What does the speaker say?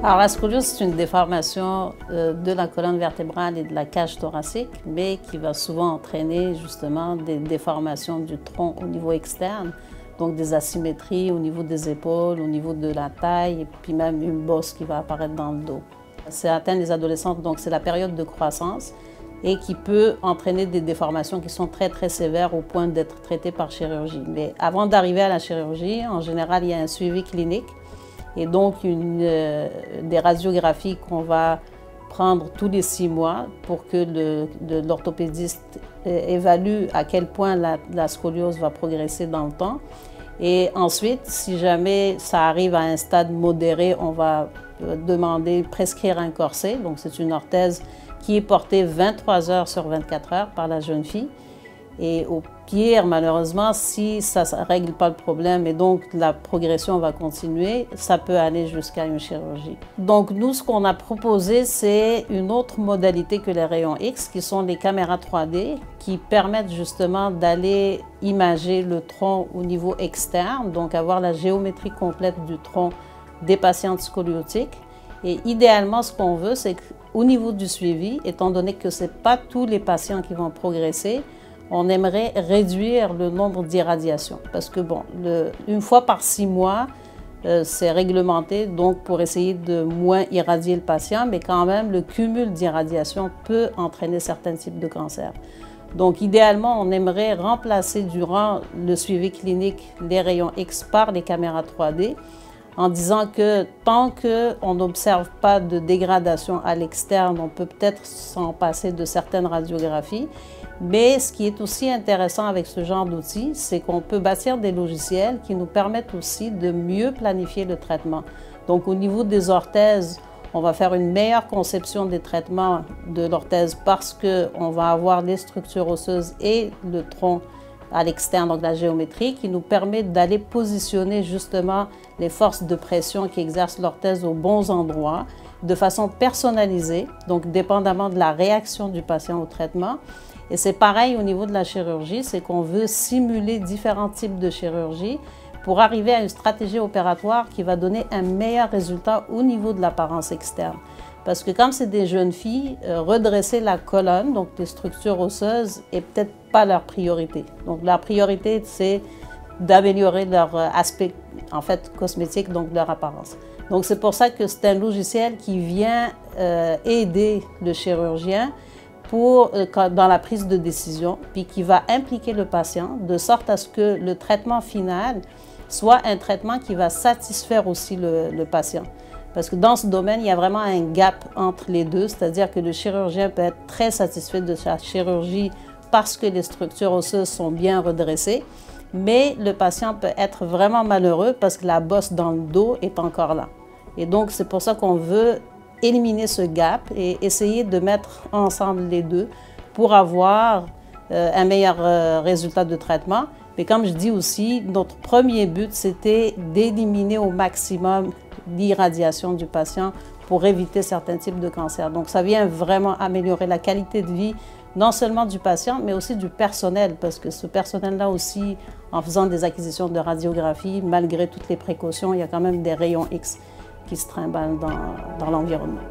Alors la scoliose, c'est une déformation de la colonne vertébrale et de la cage thoracique, mais qui va souvent entraîner justement des déformations du tronc au niveau externe, donc des asymétries au niveau des épaules, au niveau de la taille, et puis même une bosse qui va apparaître dans le dos. C'est atteint les adolescentes, donc c'est la période de croissance et qui peut entraîner des déformations qui sont très sévères au point d'être traitées par chirurgie. Mais avant d'arriver à la chirurgie, en général, il y a un suivi clinique et donc des radiographies qu'on va prendre tous les 6 mois pour que l'orthopédiste évalue à quel point la scoliose va progresser dans le temps. Et ensuite, si jamais ça arrive à un stade modéré, on va prescrire un corset. Donc c'est une orthèse qui est portée 23 heures sur 24 heures par la jeune fille. Et au pire, malheureusement, si ça ne règle pas le problème et donc la progression va continuer, ça peut aller jusqu'à une chirurgie. Donc nous, ce qu'on a proposé, c'est une autre modalité que les rayons X, qui sont les caméras 3D, qui permettent justement d'aller imager le tronc au niveau externe, donc avoir la géométrie complète du tronc des patientes scoliotiques. Et idéalement, ce qu'on veut, c'est qu'au niveau du suivi, étant donné que ce n'est pas tous les patients qui vont progresser, on aimerait réduire le nombre d'irradiations. Parce que bon, une fois par 6 mois, c'est réglementé, donc pour essayer de moins irradier le patient, mais quand même, le cumul d'irradiation peut entraîner certains types de cancers. Donc idéalement, on aimerait remplacer durant le suivi clinique les rayons X par les caméras 3D, en disant que tant qu'on n'observe pas de dégradation à l'externe, on peut peut-être s'en passer de certaines radiographies. Mais ce qui est aussi intéressant avec ce genre d'outils, c'est qu'on peut bâtir des logiciels qui nous permettent aussi de mieux planifier le traitement. Donc au niveau des orthèses, on va faire une meilleure conception des traitements de l'orthèse parce qu'on va avoir les structures osseuses et le tronc à l'externe, donc la géométrie, qui nous permet d'aller positionner justement les forces de pression qui exercent l'orthèse aux bons endroits, de façon personnalisée, donc dépendamment de la réaction du patient au traitement. Et c'est pareil au niveau de la chirurgie, c'est qu'on veut simuler différents types de chirurgie pour arriver à une stratégie opératoire qui va donner un meilleur résultat au niveau de l'apparence externe. Parce que comme c'est des jeunes filles, redresser la colonne, donc les structures osseuses, n'est peut-être pas leur priorité. Donc leur priorité, c'est d'améliorer leur aspect en fait cosmétique, donc leur apparence. Donc c'est pour ça que c'est un logiciel qui vient aider le chirurgien dans la prise de décision, puis qui va impliquer le patient de sorte à ce que le traitement final soit un traitement qui va satisfaire aussi le patient. Parce que dans ce domaine, il y a vraiment un gap entre les deux, c'est-à-dire que le chirurgien peut être très satisfait de sa chirurgie parce que les structures osseuses sont bien redressées, mais le patient peut être vraiment malheureux parce que la bosse dans le dos est encore là. Et donc, c'est pour ça qu'on veut éliminer ce gap et essayer de mettre ensemble les deux pour avoir un meilleur résultat de traitement. Mais comme je dis aussi, notre premier but, c'était d'éliminer au maximum l'irradiation du patient pour éviter certains types de cancers. Donc ça vient vraiment améliorer la qualité de vie, non seulement du patient, mais aussi du personnel, parce que ce personnel-là aussi, en faisant des acquisitions de radiographie, malgré toutes les précautions, il y a quand même des rayons X qui se trimballent dans l'environnement.